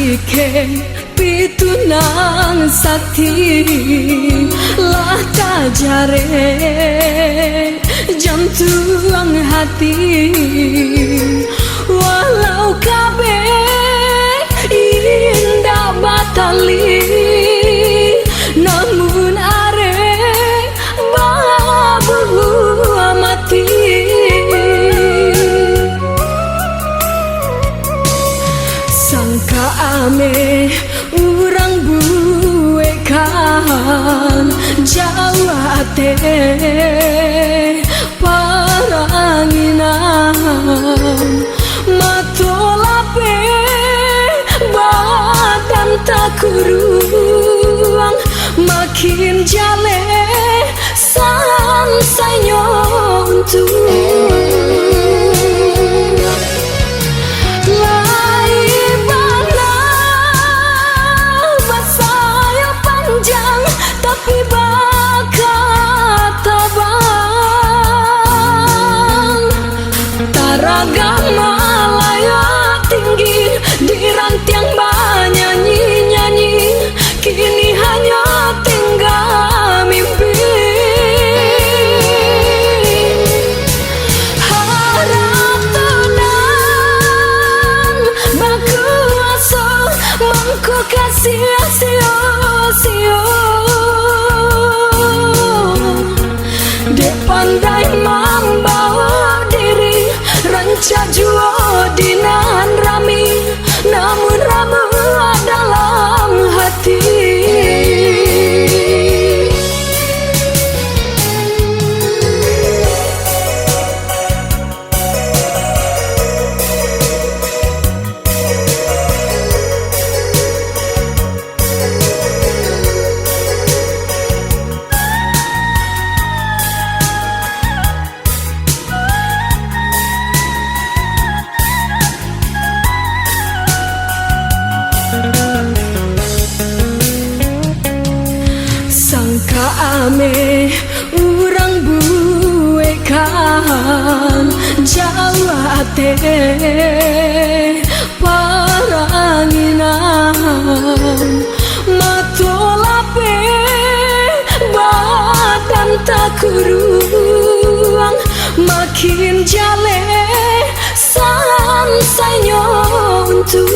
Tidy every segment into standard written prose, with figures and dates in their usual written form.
Atike pitunang sakti lah kajare jantung hati walau kabe indah batali namun are babu mati sangka ame urang buekan Jawa teh paranginan matolape badan tak kuruang makin jale sansainya untuk Malaya tinggi di rantiang banyak nyanyi kini hanya tinggal mimpi harap tenang baku asa mangku kasih sio dek pandai membawa diri ranca juo dinan rami namun ramu dalam hati sangka ame urang buekan Jawa teh paranginan matolape badan tak kuruang makin jale sansainya untuk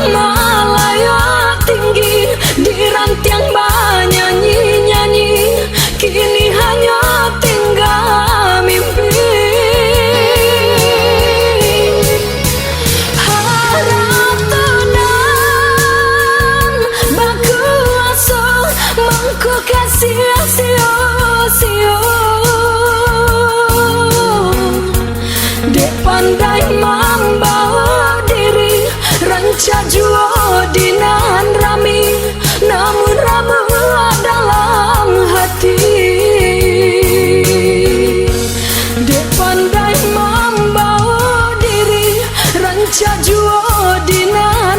Malaya tinggi di rantiang banyak nyanyi kini hanya tinggal mimpi harap tenang baku asa mangku kasih sio dek pandai membawa diri ranca juo dinan rami namun ramu dalam hati dek pandai membawa diri ranca juo dinan